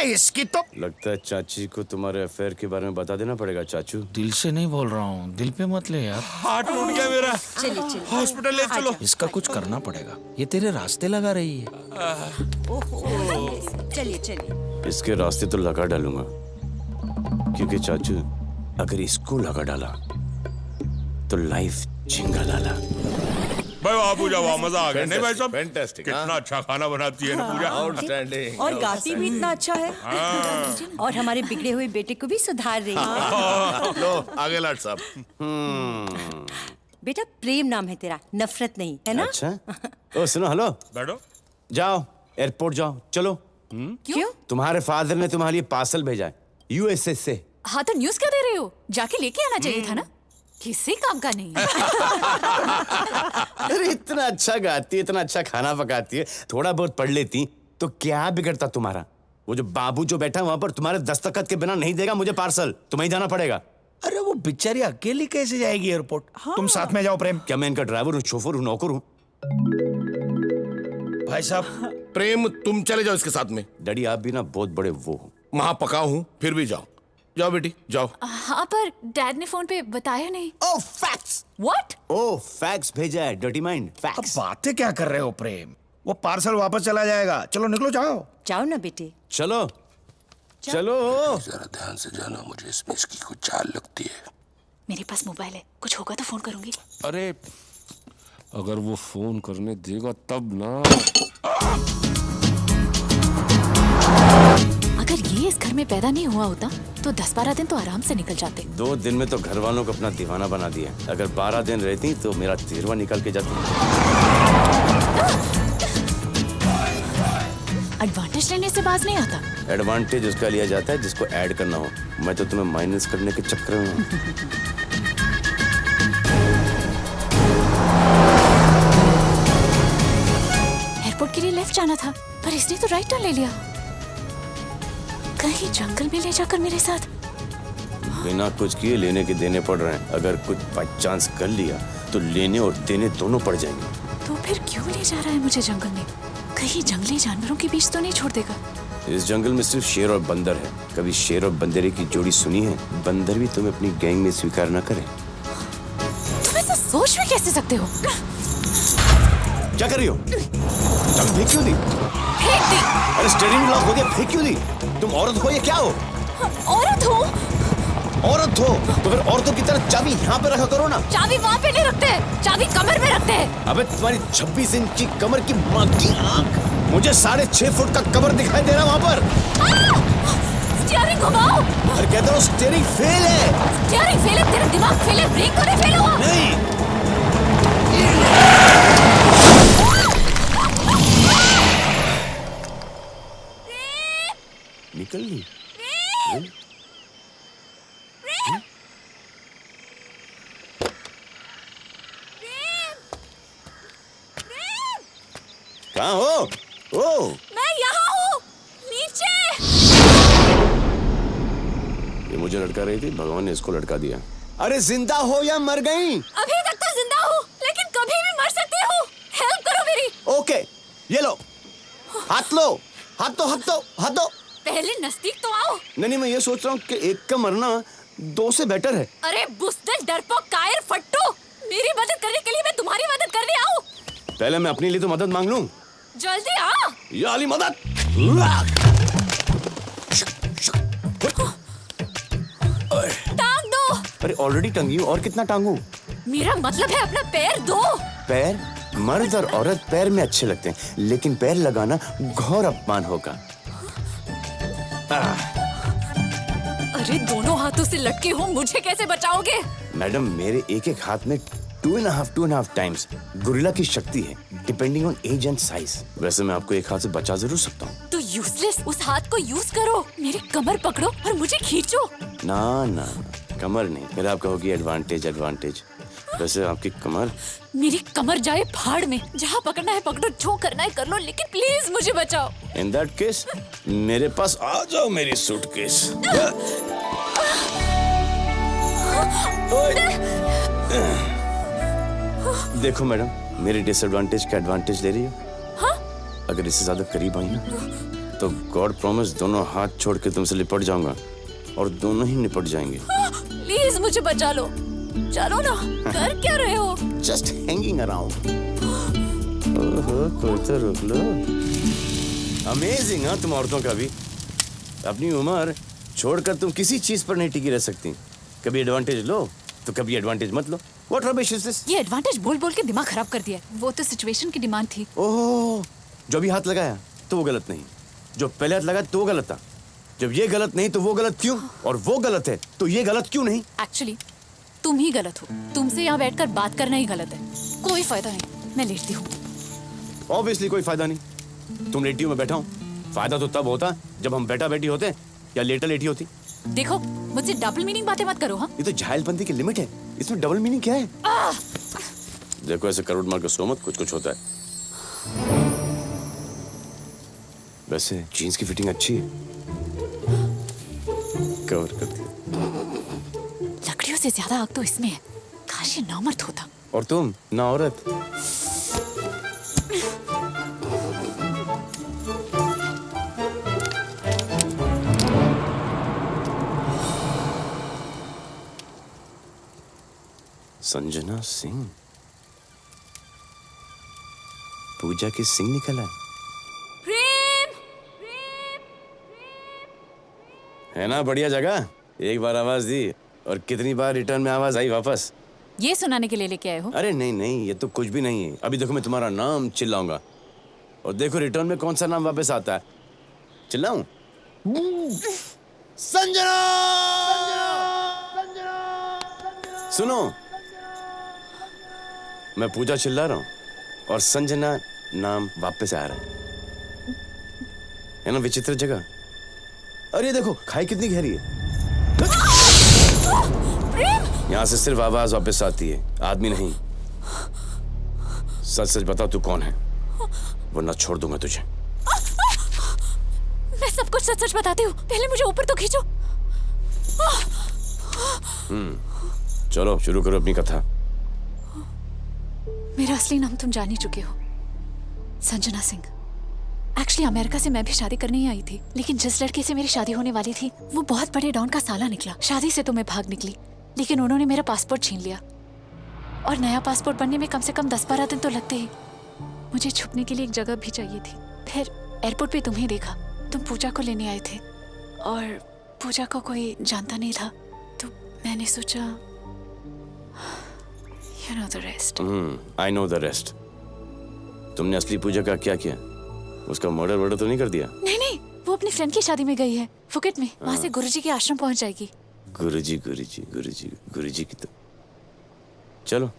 इसकी तो लगता है चाची को तुम्हारे अफेयर के बारे में बता देना पड़ेगा चाचू। दिल से नहीं बोल रहा हूँ, दिल पे मत ले यार। हाथ टूट गया मेरा। चलिए चलिए हॉस्पिटल ले चलो। इसका कुछ करना पड़ेगा, ये तेरे रास्ते लगा रही है। चलिए चलिए। इसके रास्ते तो लगा डालूंगा, क्योंकि चाचू अगर इसको लगा डाला तो लाइफ झिंगा डाला। भाई वाह पूजा, वाह मजा आ गया। नहीं भाई साहब, फैंटास्टिक, कितना अच्छा खाना बनाती है ना पूजा। आउटस्टैंडिंग। और गाती भी इतना अच्छा है और हमारे बिगड़े हुए बेटे को भी सुधार रही है। लो आगे लाट साहब। बेटा प्रेम नाम है तेरा, नफरत नहीं, है ना? अच्छा ओ सुनो, हेलो, बैठो। जाओ एयरपोर्ट जाओ, चलो। क्यों? तुम्हारे फादर ने तुम्हारे लिए पार्सल भेजा है यूएसए से। हाँ तो न्यूज़ क्या दे रहे हो? जाके लेके आना चाहिए था ना, किसी काम का नहीं है। अरे इतना अच्छा गाती है, इतना अच्छा खाना पकाती है, थोड़ा बहुत पढ़ लेती तो क्या बिगड़ता तुम्हारा? वो जो बाबू जो बैठा वहां पर तुम्हारे दस्तखत के बिना नहीं देगा मुझे पार्सल, तुम्हें ही जाना पड़ेगा। अरे वो बेचारी अकेली कैसे जाएगी एयरपोर्ट? तुम साथ में जाओ प्रेम। क्या मैं इनका ड्राइवर हूँ, शोफर हूँ, नौकर हूँ? भाई साहब प्रेम तुम चले जाओ इसके साथ में। डैडी आप भी ना बहुत बड़े वो हो। वहां पका हूँ, फिर भी जाओ। जाओ बेटी जाओ। हाँ पर डैड ने फोन पे बताया नहीं। ओ फैक्स। व्हाट? ओ फैक्स भेजा है, डर्टी माइंड, अब फैक्स। बातें क्या कर रहे हो प्रेम? वो पार्सल वापस चला जाएगा, चलो निकलो जाओ। जाओ ना बेटे। चलो चलो। जरा ध्यान से जाना, मुझे इसमें इसकी कुछ चाल लगती है। मेरे पास मोबाइल है, कुछ होगा तो फोन करूंगी। अरे अगर वो फोन करने देगा तब ना। अगर ये इस घर में पैदा नहीं हुआ होता तो 10-12 दिन तो आराम से निकल जाते। 2 दिन में तो घर वालों को अपना दीवाना बना दिया। अगर 12 दिन रहती तो मेरा 13वां निकल के जाती। एडवांटेज लेने से बाज नहीं आता। एडवांटेज उसका लिया जाता है जिसको ऐड करना हो। मैं तो तुम्हें माइनस करने के चक्कर में हूँ। एयरपोर्ट के लिए लेफ्ट जाना था पर इसने तो राइट टर्न ले लिया। कहीं जंगल में ले जाकर मेरे साथ। बिना कुछ किए लेने के देने पड़ रहे हैं। अगर कुछ बाई चांस कर लिया तो लेने और देने दोनों पड़ जाएंगे। तो फिर क्यों ले जा रहा है मुझे जंगल में? कहीं जंगली जानवरों के बीच तो नहीं छोड़ देगा? इस जंगल में सिर्फ शेर और बंदर है। कभी शेर और बंदरे की जोड़ी सुनी है? बंदर भी तुम्हें अपनी गैंग में स्वीकार न करे। तुम ऐसा सोच भी कैसे सकते हो? क्या कर रही हो? तुम फेंक क्यों दी? फेंक दी। अरे स्टीयरिंग लॉक हो गया, फेंक क्यों दी? तुम औरत हो या क्या हो? औरत हो? औरत हो तो फिर औरतों की तरह चाबी यहाँ पे रखा करो ना। चाबी वहाँ पे नहीं रखते, चाबी कमर में रखते हैं। अबे तुम्हारी 26 इंच की कमर की माँ की आंख, मुझे 6.5 फुट का कमर दिखाई दे रहा वहाँ पर। स्टीयरिंग घुमाओ। अरे कहते हो स्टीयरिंग फेल है। स्टीयरिंग फेल है, तेरा दिमाग फेल है, ब्रेक तो नहीं फेल हुआ? नहीं। निकल ली। कहाँ हो? ओ मैं यहाँ हूँ, नीचे। ये मुझे लटका रही थी, भगवान ने इसको लटका दिया। अरे जिंदा हो या मर गई? अभी तक तो जिंदा हूँ, लेकिन कभी भी मर सकती हूँ। हेल्प करो मेरी। ओके ये लो, हाथ लो, हाथ दो, हाथ दो, हाथ दो। पहले नजदीक तो आओ। नहीं मैं ये सोच रहा हूँ कि एक का मरना 2 से बेटर है। अरे बुज़दिल, डरपोक, कायर, फट्टू, मेरी मदद करने के लिए मैं तुम्हारी मदद करने आऊँ। पहले मैं अपने लिए तो मदद मांग लूं। जल्दी आ। ये वाली मदद। टांग दो। अरे ऑलरेडी टंगी हूँ, और कितना टांगू? मेरा मतलब है अपना पैर दो। पैर? मर्द और औरत पैर में अच्छे लगते हैं, लेकिन पैर लगाना घोर अपमान होगा। अरे दोनों हाथों से लटके हो, मुझे कैसे बचाओगे? मैडम मेरे एक हाथ में 2.5 टाइम्स गोरिल्ला की शक्ति है, depending on age and size. वैसे मैं आपको एक हाथ से बचा जरूर सकता हूँ। तो यूजलेस, उस हाथ को यूज करो, मेरी कमर पकड़ो और मुझे खींचो। ना कमर नहीं, फिर आप कहोगी एडवांटेज। वैसे आपकी कमर? मेरी कमर जाए भाड़ में, जहाँ पकड़ना है पकड़ो, जो करना है कर लो, लेकिन प्लीज मुझे बचाओ। इन दैट केस मेरे पास आ जाओ, मेरी सूटकेस। देखो मैडम, मेरे डिसएडवांटेज का एडवांटेज ले रही हो। हाँ? अगर इससे ज्यादा करीब आई ना तो गॉड प्रॉमिस दोनों हाथ छोड़ के तुमसे लिपट जाऊंगा और दोनों ही निपट जाएंगे। प्लीज मुझे बचा लो, चलो ना। कर क्या रहे हो? Just hanging around. ओहो, कोई तो रुक लो। अमेजिंग हाँ तुम औरतों का भी। अपनी उम्र छोड़कर तुम किसी चीज पर नहीं टिकी रह सकती। कभी एडवांटेज लो तो कभी एडवांटेज मत लो। What rubbish is this? ये एडवांटेज बोल बोल के दिमाग खराब कर दिया है। वो तो सिचुएशन की डिमांड थी। ओह, जो भी हाथ लगाया तो वो गलत नहीं, जो पहले हाथ लगाया तो वो गलत था। जब ये गलत नहीं तो वो गलत क्यों, और वो गलत है तो ये गलत क्यों नहीं? एक्चुअली तुम ही गलत हो। तुमसे यहाँ बैठकर बात करना ही गलत है। कोई फायदा नहीं, मैं लेटती हूँ। ऑब्वियसली कोई फायदा नहीं। तुम लेटी हो, मैं बैठा हूँ। फायदा तो तब होता जब हम बैठा बैठी होते या लेटा लेटी होती। देखो मुझसे डबल मीनिंग बातें मत करो। हाँ ये तो जाहिलपंती की लिमिट है, इसमें डबल मीनिंग क्या है? देखो ऐसे करोड़ मार के सो मत, कुछ कुछ होता है। वैसे जीन्स की फिटिंग अच्छी है, कवर कर दिया। लकड़ियों से ज्यादा आग तो इसमें है। काश ये नामर्द होता। और तुम ना औरत। संजना सिंह, पूजा की सिंह निकला प्रेम, है ना? बढ़िया जगह। एक बार आवाज दी और कितनी बार रिटर्न में आवाज आई वापस। ये सुनाने के लिए लेके आए हो? अरे नहीं नहीं, ये तो कुछ भी नहीं है। अभी देखो मैं तुम्हारा नाम चिल्लाऊंगा और देखो रिटर्न में कौन सा नाम वापस आता है। चिल्लाऊं? संजना! सुनो, मैं पूजा चिल्ला रहा हूँ और संजना नाम वापस आ रहा है ना? विचित्र जगह। अरे देखो खाई कितनी गहरी है। यहाँ से सिर्फ आवाज वापस आती है, आदमी नहीं। सच सच बताओ तू कौन है, वरना छोड़ दूंगा तुझे। मैं सब कुछ सच सच बताती हूँ। पहले मुझे ऊपर तो खींचो। चलो शुरू करो अपनी कथा। मेरा असली नाम तुम जान ही चुके हो, संजना सिंह। एक्चुअली अमेरिका से मैं भी शादी करने ही आई थी, लेकिन जिस लड़के से मेरी शादी होने वाली थी वो बहुत बड़े डॉन का साला निकला। शादी से तो मैं भाग निकली, लेकिन उन्होंने मेरा पासपोर्ट छीन लिया और नया पासपोर्ट बनने में कम से कम 10-12 दिन तो लगते ही। मुझे छुपने के लिए एक जगह भी चाहिए थी। फिर एयरपोर्ट पे तुम्हें देखा, तुम पूजा को लेने आए थे और पूजा को कोई जानता नहीं था, तो मैंने सोचा You know the rest. I know the rest. तुमने असली पूजा का क्या किया? उसका मर्डर तो नहीं कर दिया? नहीं नहीं, वो अपनी फ्रेंड की शादी में गई है फुकेट में। वहाँ से गुरुजी के आश्रम पहुँच जाएगी। गुरुजी की तो चलो।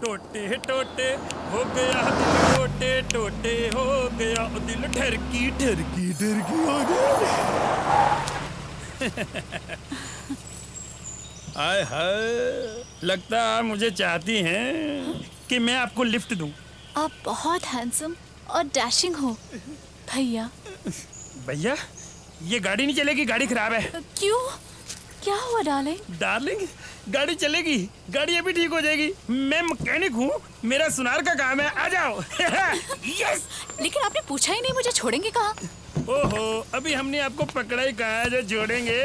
टोटे टोटे हो गया दिल, टोटे टोटे हो गया दिल, ठरकी ठरकी ठरकी हो गया। हाय हाय, लगता है मुझे चाहती हैं कि मैं आपको लिफ्ट दूं। आप बहुत हैंडसम और डैशिंग हो भैया। भैया ये गाड़ी नहीं चलेगी, गाड़ी खराब है। क्यों, क्या हुआ डार्लिंग? डार्लिंग गाड़ी चलेगी, गाड़ी अभी ठीक हो जाएगी। मैं मैकेनिक हूँ, मेरा सुनार का काम है, आ जाओ। यस। लेकिन आपने पूछा ही नहीं मुझे छोड़ेंगे कहाँ? ओहो, अभी हमने आपको पकड़ा ही कहा है जो छोड़ेंगे।